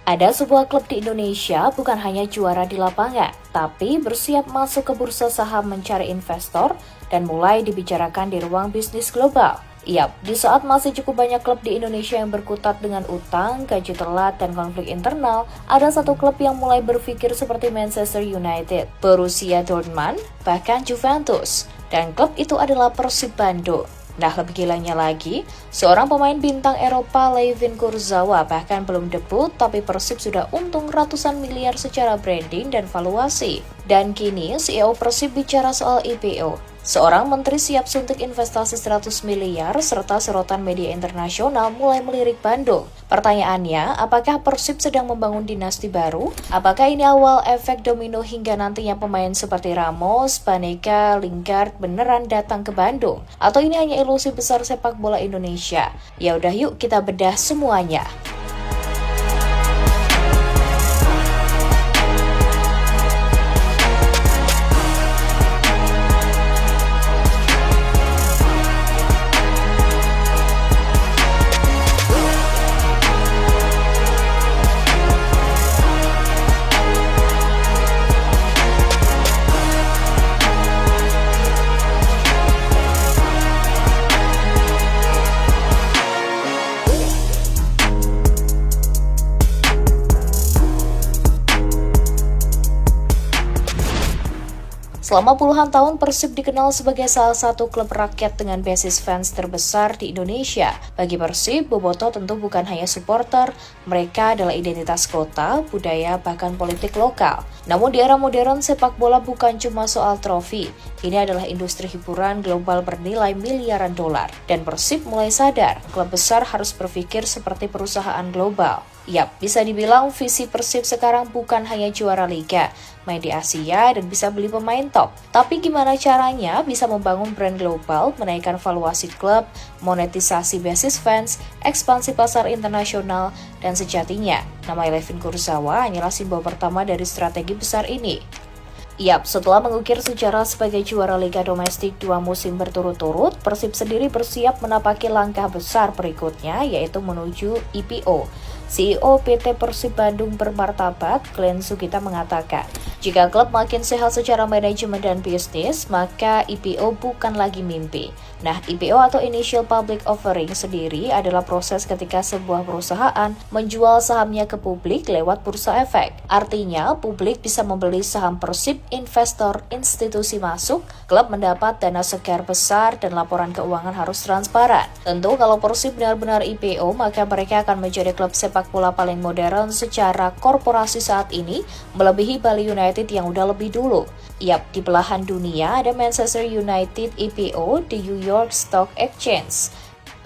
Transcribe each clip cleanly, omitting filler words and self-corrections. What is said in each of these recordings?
Ada sebuah klub di Indonesia bukan hanya juara di lapangan, tapi bersiap masuk ke bursa saham mencari investor dan mulai dibicarakan di ruang bisnis global. Yap, di saat masih cukup banyak klub di Indonesia yang berkutat dengan utang, gaji telat, dan konflik internal, ada satu klub yang mulai berpikir seperti Manchester United, Borussia Dortmund, bahkan Juventus. Dan klub itu adalah Persib Bandung. Nah, lebih gilanya lagi, seorang pemain bintang Eropa, Layvin Kurzawa, bahkan belum debut, tapi Persib sudah untung ratusan miliar secara branding dan valuasi. Dan kini, CEO Persib bicara soal IPO. Seorang menteri siap suntik investasi 100 miliar, serta sorotan media internasional mulai melirik Bandung. Pertanyaannya, apakah Persib sedang membangun dinasti baru? Apakah ini awal efek domino hingga nantinya pemain seperti Ramos, Panenka, Lingard beneran datang ke Bandung? Atau ini hanya ilusi besar sepak bola Indonesia? Ya udah yuk kita bedah semuanya. Selama puluhan tahun, Persib dikenal sebagai salah satu klub rakyat dengan basis fans terbesar di Indonesia. Bagi Persib, Boboto tentu bukan hanya supporter, mereka adalah identitas kota, budaya, bahkan politik lokal. Namun di era modern, sepak bola bukan cuma soal trofi. Ini adalah industri hiburan global bernilai miliaran dolar. Dan Persib mulai sadar, klub besar harus berpikir seperti perusahaan global. Yap, bisa dibilang visi Persib sekarang bukan hanya juara liga, main di Asia dan bisa beli pemain top. Tapi gimana caranya bisa membangun brand global, menaikkan valuasi klub, monetisasi basis fans, ekspansi pasar internasional, dan sejatinya, nama Layvin Kurzawa hanyalah simbol pertama dari strategi besar ini. Yap, setelah mengukir sejarah sebagai juara Liga Domestik 2 musim berturut-turut, Persib sendiri bersiap menapaki langkah besar berikutnya, yaitu menuju IPO. CEO PT Persib Bandung bermartabat, Glenn Sugita mengatakan, jika klub makin sehat secara manajemen dan bisnis, maka IPO bukan lagi mimpi. Nah, IPO atau Initial Public Offering sendiri adalah proses ketika sebuah perusahaan menjual sahamnya ke publik lewat bursa efek. Artinya, publik bisa membeli saham Persib, investor, institusi masuk, klub mendapat dana segar besar, dan laporan keuangan harus transparan. Tentu kalau Persib benar-benar IPO, maka mereka akan menjadi klub sepak bola paling modern secara korporasi saat ini, melebihi Bali United yang udah lebih dulu. Yap, di belahan dunia ada Manchester United IPO di New York Stock Exchange,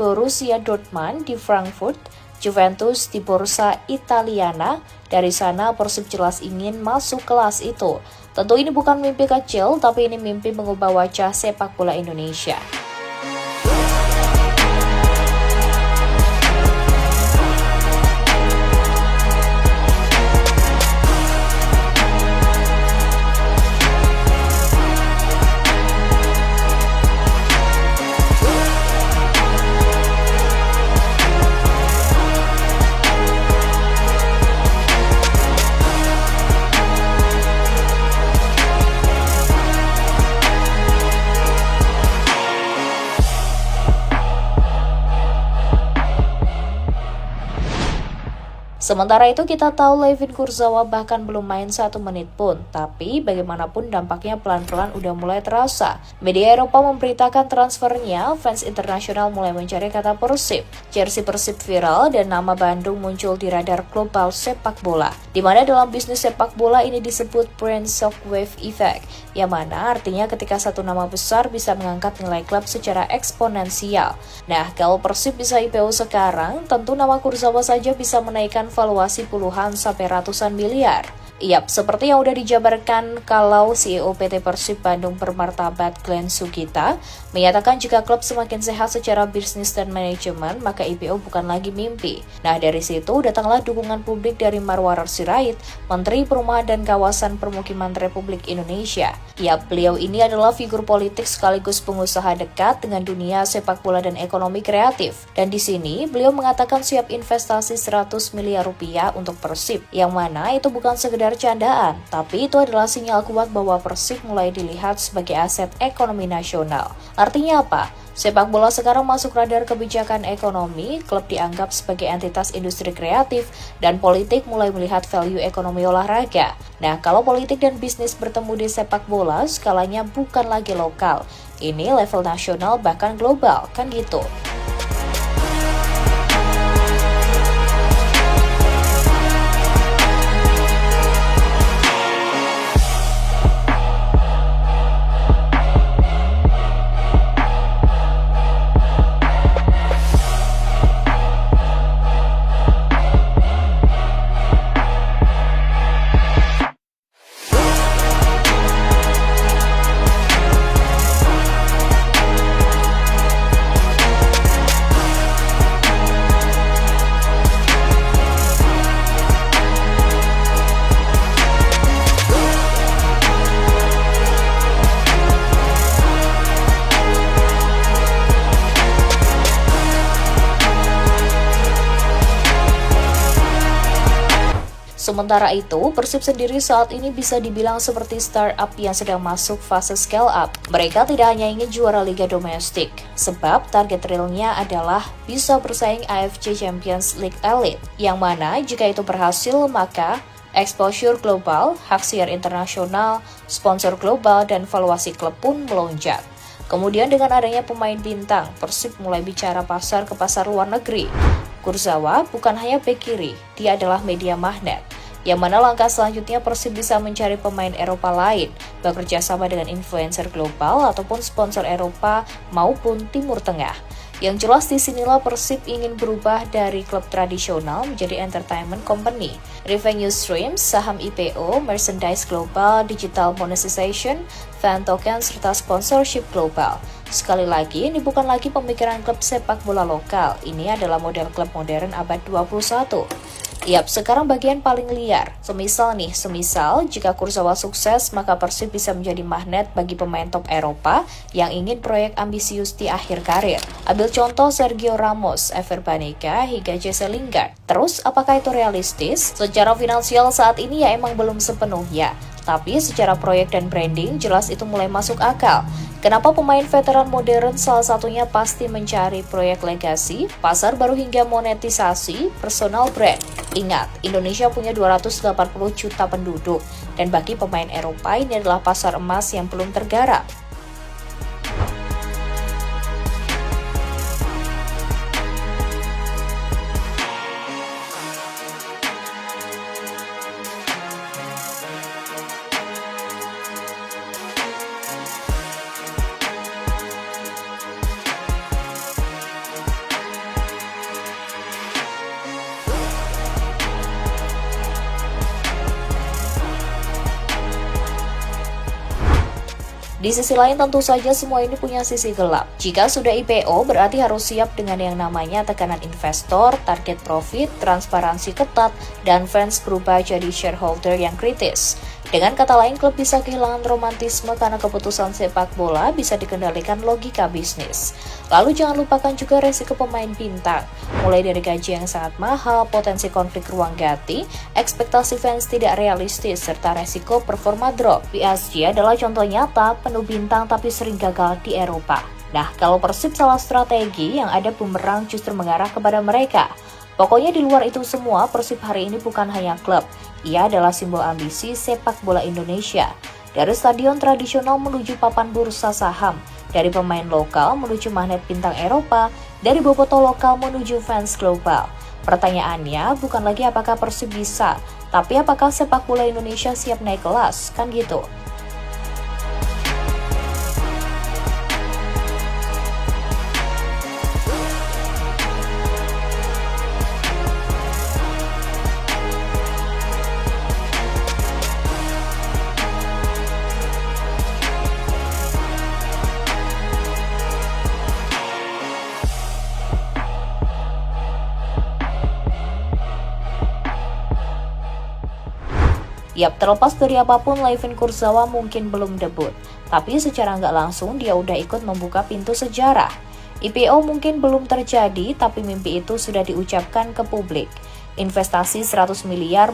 Borussia Dortmund di Frankfurt, Juventus di Borsa Italiana. Dari sana Persib jelas ingin masuk kelas itu. Tentu ini bukan mimpi kecil, tapi ini mimpi mengubah wajah sepak bola Indonesia. Sementara itu kita tahu Layvin Kurzawa bahkan belum main 1 menit pun, tapi bagaimanapun dampaknya pelan-pelan udah mulai terasa. Media Eropa memberitakan transfernya, fans internasional mulai mencari kata Persib. Jersey Persib viral dan nama Bandung muncul di radar global sepak bola, di mana dalam bisnis sepak bola ini disebut brand shockwave effect, yang mana artinya ketika satu nama besar bisa mengangkat nilai klub secara eksponensial. Nah, kalau Persib bisa IPO sekarang, tentu nama Kurzawa saja bisa menaikkan valuasi puluhan sampai ratusan miliar. Yap, seperti yang udah dijabarkan kalau CEO PT Persib Bandung Bermartabat Glenn Sugita menyatakan jika klub semakin sehat secara bisnis dan manajemen, maka IPO bukan lagi mimpi. Nah, dari situ datanglah dukungan publik dari Marwarar Sirait, Menteri Perumahan dan Kawasan Permukiman Republik Indonesia. Yap, beliau ini adalah figur politik sekaligus pengusaha dekat dengan dunia sepak bola dan ekonomi kreatif. Dan di sini, beliau mengatakan siap investasi 100 miliar rupiah untuk Persib, yang mana itu bukan sekedar candaan, tapi itu adalah sinyal kuat bahwa Persib mulai dilihat sebagai aset ekonomi nasional. Artinya apa? Sepak bola sekarang masuk radar kebijakan ekonomi, klub dianggap sebagai entitas industri kreatif, dan politik mulai melihat value ekonomi olahraga. Nah, kalau politik dan bisnis bertemu di sepak bola, skalanya bukan lagi lokal. Ini level nasional bahkan global, kan gitu. Sementara itu, Persib sendiri saat ini bisa dibilang seperti startup yang sedang masuk fase scale up. Mereka tidak hanya ingin juara liga domestik, sebab target realnya adalah bisa bersaing AFC Champions League Elite, yang mana jika itu berhasil maka exposure global, hak siar internasional, sponsor global, dan valuasi klub pun melonjak. Kemudian dengan adanya pemain bintang, Persib mulai bicara pasar ke pasar luar negeri. Kurzawa bukan hanya bek kiri, dia adalah media magnet. Yang mana langkah selanjutnya Persib bisa mencari pemain Eropa lain, bekerja sama dengan influencer global ataupun sponsor Eropa maupun Timur Tengah. Yang jelas disinilah Persib ingin berubah dari klub tradisional menjadi entertainment company. Revenue streams, saham IPO, merchandise global, digital monetization, fan token, serta sponsorship global. Sekali lagi, ini bukan lagi pemikiran klub sepak bola lokal, ini adalah model klub modern abad 21. Yap, sekarang bagian paling liar. Semisal jika Kurzawa sukses, maka Persib bisa menjadi magnet bagi pemain top Eropa yang ingin proyek ambisius di akhir karir. Ambil contoh Sergio Ramos, Ever Banega, hingga Jesse Lingard. Terus, apakah itu realistis? Secara finansial saat ini ya emang belum sepenuhnya. Tapi secara proyek dan branding, jelas itu mulai masuk akal. Kenapa pemain veteran modern salah satunya pasti mencari proyek legasi, pasar baru hingga monetisasi, personal brand. Ingat, Indonesia punya 280 juta penduduk, dan bagi pemain Eropa ini adalah pasar emas yang belum tergarap. Di sisi lain tentu saja semua ini punya sisi gelap. Jika sudah IPO berarti harus siap dengan yang namanya tekanan investor, target profit, transparansi ketat, dan fans berubah jadi shareholder yang kritis. Dengan kata lain, klub bisa kehilangan romantisme karena keputusan sepak bola bisa dikendalikan logika bisnis. Lalu jangan lupakan juga resiko pemain bintang, mulai dari gaji yang sangat mahal, potensi konflik ruang ganti, ekspektasi fans tidak realistis, serta resiko performa drop. PSG adalah contoh nyata penuh bintang tapi sering gagal di Eropa. Nah, kalau Persib salah strategi, yang ada bumerang justru mengarah kepada mereka. Pokoknya di luar itu semua, Persib hari ini bukan hanya klub. Ia adalah simbol ambisi sepak bola Indonesia. Dari stadion tradisional menuju papan bursa saham, dari pemain lokal menuju magnet bintang Eropa, dari bobotoh lokal menuju fans global. Pertanyaannya bukan lagi apakah Persib bisa, tapi apakah sepak bola Indonesia siap naik kelas, kan gitu. Yap, terlepas dari apapun, Layvin Kurzawa mungkin belum debut, tapi secara nggak langsung dia udah ikut membuka pintu sejarah. IPO mungkin belum terjadi, tapi mimpi itu sudah diucapkan ke publik. Investasi 100 miliar